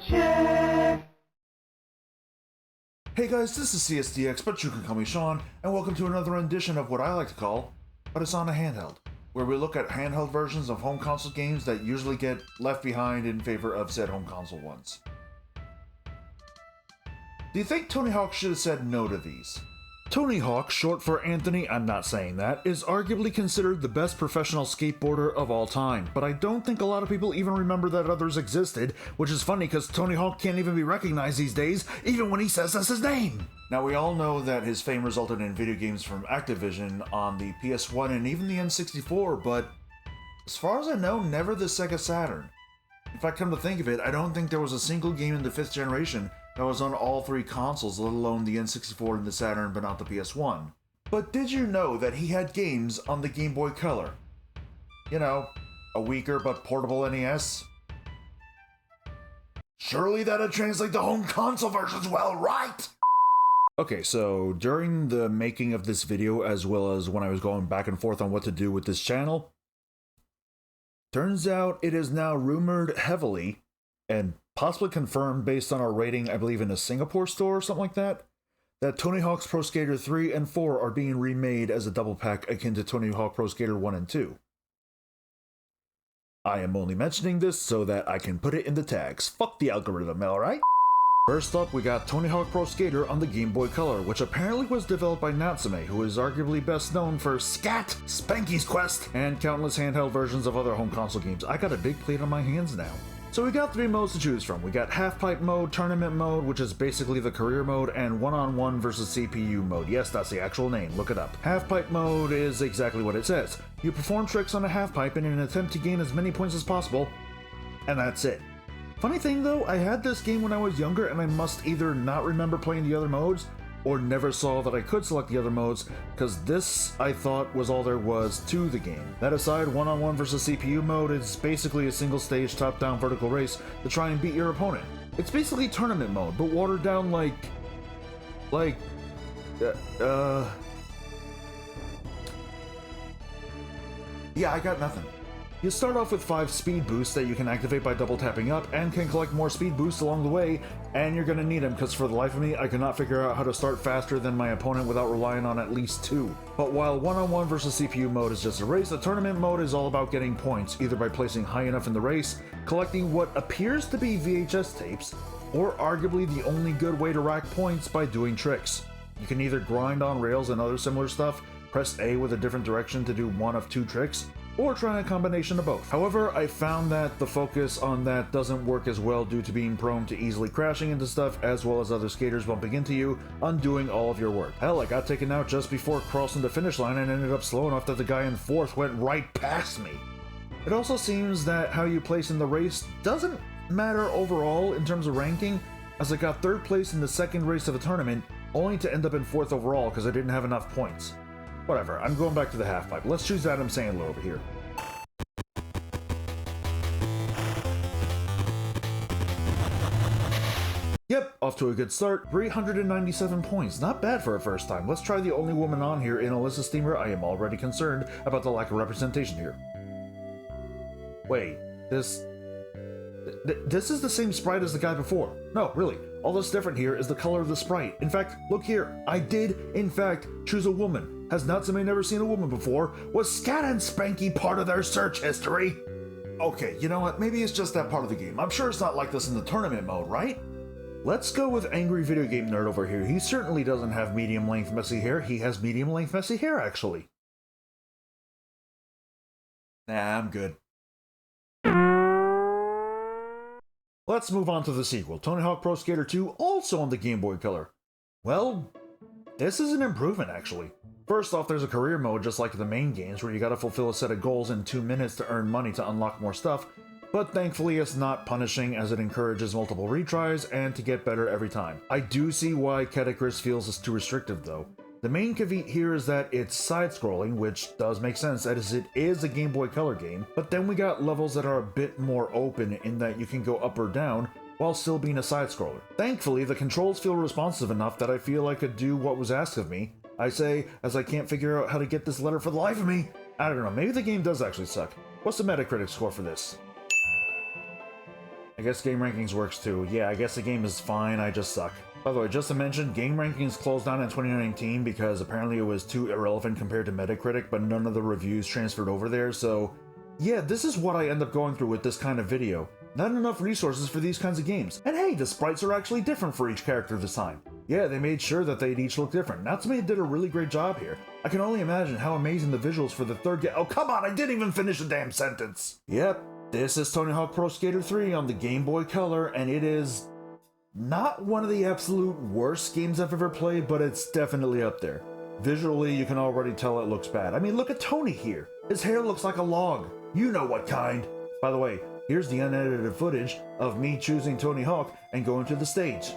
Check. Hey guys, this is CSDX, but you can call me Sean, and welcome to another rendition of what I like to call, But It's on a Handheld, where we look at handheld versions of home console games that usually get left behind in favor of said home console ones. Do you think Tony Hawk should have said no to these? Tony Hawk, short for Anthony, I'm not saying that, is arguably considered the best professional skateboarder of all time, but I don't think a lot of people even remember that others existed, which is funny because Tony Hawk can't even be recognized these days, even when he says that's his name! Now we all know that his fame resulted in video games from Activision on the PS1 and even the N64, but as far as I know, never the Sega Saturn. In fact, come to think of it, I don't think there was a single game in the 5th generation that was on all three consoles, let alone the N64 and the Saturn, but not the PS1. But did you know that he had games on the Game Boy Color? You know, a weaker but portable NES? Surely that'd translate the home console versions well, right? Okay, so during the making of this video, as well as when I was going back and forth on what to do with this channel, turns out it is now rumored heavily, and possibly confirmed based on our rating, I believe in a Singapore store or something like that Tony Hawk's Pro Skater 3 and 4 are being remade as a double pack akin to Tony Hawk Pro Skater 1 and 2. I am only mentioning this so that I can put it in the tags. Fuck the algorithm, alright? First up, we got Tony Hawk Pro Skater on the Game Boy Color, which apparently was developed by Natsume, who is arguably best known for Scat, Spanky's Quest, and countless handheld versions of other home console games. I got a big plate on my hands now. So we got three modes to choose from. We got half-pipe mode, tournament mode, which is basically the career mode, and one-on-one versus CPU mode. Yes, that's the actual name, look it up. Half-pipe mode is exactly what it says. You perform tricks on a half-pipe in an attempt to gain as many points as possible, and that's it. Funny thing though, I had this game when I was younger and I must either not remember playing the other modes, or never saw that I could select the other modes, because this, I thought, was all there was to the game. That aside, one-on-one versus CPU mode is basically a single-stage top-down vertical race to try and beat your opponent. It's basically tournament mode, but watered down yeah, I got nothing. You start off with 5 speed boosts that you can activate by double tapping up, and can collect more speed boosts along the way, and you're gonna need them because for the life of me, I could not figure out how to start faster than my opponent without relying on at least 2. But while one-on-one versus CPU mode is just a race, the tournament mode is all about getting points, either by placing high enough in the race, collecting what appears to be VHS tapes, or arguably the only good way to rack points by doing tricks. You can either grind on rails and other similar stuff, press A with a different direction to do one of 2 tricks, or try a combination of both. However, I found that the focus on that doesn't work as well due to being prone to easily crashing into stuff, as well as other skaters bumping into you, undoing all of your work. Hell, I got taken out just before crossing the finish line and ended up slow enough that the guy in 4th went right past me. It also seems that how you place in the race doesn't matter overall in terms of ranking, as I got 3rd place in the 2nd race of the tournament, only to end up in 4th overall because I didn't have enough points. Whatever, I'm going back to the half-pipe. Let's choose Adam Sandler over here. Yep, off to a good start. 397 points. Not bad for a first time. Let's try the only woman on here in Alyssa Steamer. I am already concerned about the lack of representation here. Wait, this is the same sprite as the guy before. No, really. All that's different here is the color of the sprite. In fact, look here. I did, in fact, choose a woman. Has Natsume never seen a woman before? Was Scat and Spanky part of their search history? Okay, you know what? Maybe it's just that part of the game. I'm sure it's not like this in the tournament mode, right? Let's go with Angry Video Game Nerd over here. He certainly doesn't have medium-length messy hair. He has medium-length messy hair, actually. Nah, I'm good. Let's move on to the sequel, Tony Hawk Pro Skater 2, also on the Game Boy Color. Well, this is an improvement, actually. First off, there's a career mode just like the main games where you gotta fulfill a set of goals in 2 minutes to earn money to unlock more stuff, but thankfully it's not punishing as it encourages multiple retries and to get better every time. I do see why Catacris feels it's too restrictive though. The main caveat here is that it's side-scrolling, which does make sense as it is a Game Boy Color game, but then we got levels that are a bit more open in that you can go up or down while still being a side-scroller. Thankfully, the controls feel responsive enough that I feel I could do what was asked of me. I say, as I can't figure out how to get this letter for the life of me. I don't know, maybe the game does actually suck. What's the Metacritic score for this? I guess game rankings works too. Yeah, I guess the game is fine, I just suck. By the way, just to mention, game rankings closed down in 2019 because apparently it was too irrelevant compared to Metacritic, but none of the reviews transferred over there, so yeah, this is what I end up going through with this kind of video. Not enough resources for these kinds of games. And hey, the sprites are actually different for each character this time. Yeah, they made sure that they'd each look different. Natsume did a really great job here. I can only imagine how amazing the visuals for the third game— oh come on, I didn't even finish the damn sentence! Yep, this is Tony Hawk Pro Skater 3 on the Game Boy Color, and it is not one of the absolute worst games I've ever played, but it's definitely up there. Visually, you can already tell it looks bad. I mean, look at Tony here. His hair looks like a log. You know what kind. By the way, here's the unedited footage of me choosing Tony Hawk and going to the stage.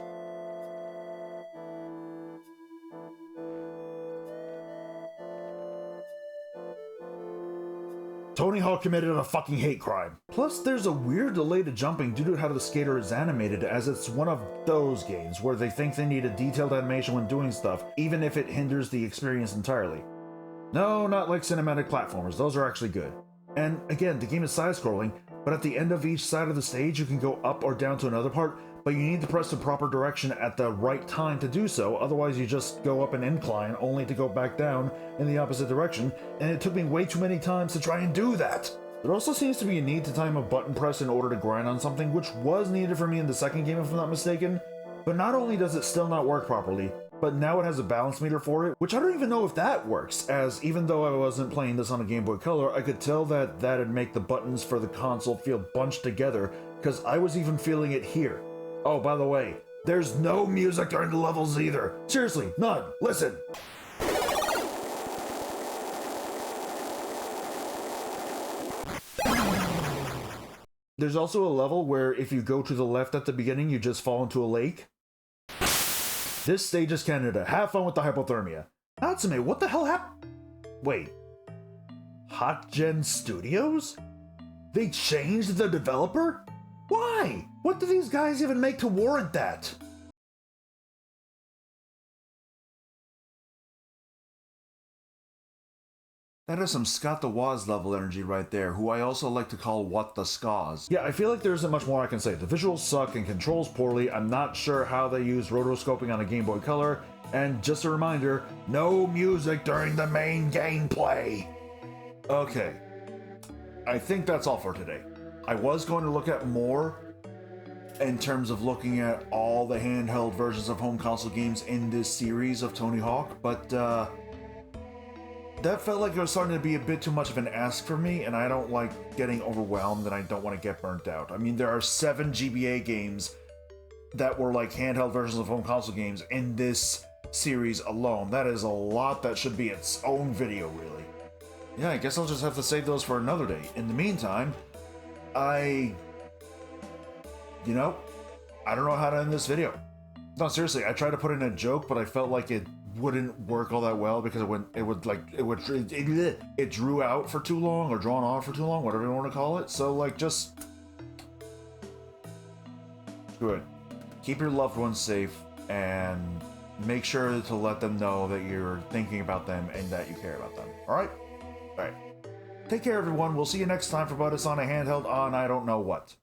Tony Hawk committed a fucking hate crime. Plus, there's a weird delay to jumping due to how the skater is animated, as it's one of those games where they think they need a detailed animation when doing stuff, even if it hinders the experience entirely. No, not like cinematic platformers, those are actually good. And again, the game is side-scrolling, but at the end of each side of the stage you can go up or down to another part, but you need to press the proper direction at the right time to do so, otherwise you just go up an incline only to go back down in the opposite direction, and it took me way too many times to try and do that. There also seems to be a need to time a button press in order to grind on something, which was needed for me in the second game if I'm not mistaken, but not only does it still not work properly, but now it has a balance meter for it, which I don't even know if that works, as even though I wasn't playing this on a Game Boy Color, I could tell that that'd make the buttons for the console feel bunched together, because I was even feeling it here. Oh, by the way, there's no music during the levels either. Seriously, none. Listen. There's also a level where if you go to the left at the beginning, you just fall into a lake. This stage is Canada. Have fun with the hypothermia. Natsume, what the hell happened? Wait. Hot Gen Studios? They changed the developer? Why? What do these guys even make to warrant that? That is some Scott the Woz level energy right there, who I also like to call What the Skaws. Yeah, I feel like there isn't much more I can say. The visuals suck and controls poorly. I'm not sure how they use rotoscoping on a Game Boy Color. And just a reminder, no music during the main gameplay. Okay. I think that's all for today. I was going to look at more in terms of looking at all the handheld versions of home console games in this series of Tony Hawk, but that felt like it was starting to be a bit too much of an ask for me, and I don't like getting overwhelmed and I don't want to get burnt out. I mean, there are 7 GBA games that were like handheld versions of home console games in this series alone. That is a lot that should be its own video, really. Yeah, I guess I'll just have to save those for another day. In the meantime, I don't know how to end this video. No, seriously, I tried to put in a joke, but I felt like it wouldn't work all that well because it drew out for too long, or drawn on for too long, whatever you want to call it. So like, just good. Keep your loved ones safe and make sure to let them know that you're thinking about them and that you care about them. All right. Take care, everyone. We'll see you next time for Butters on a Handheld on I don't know what.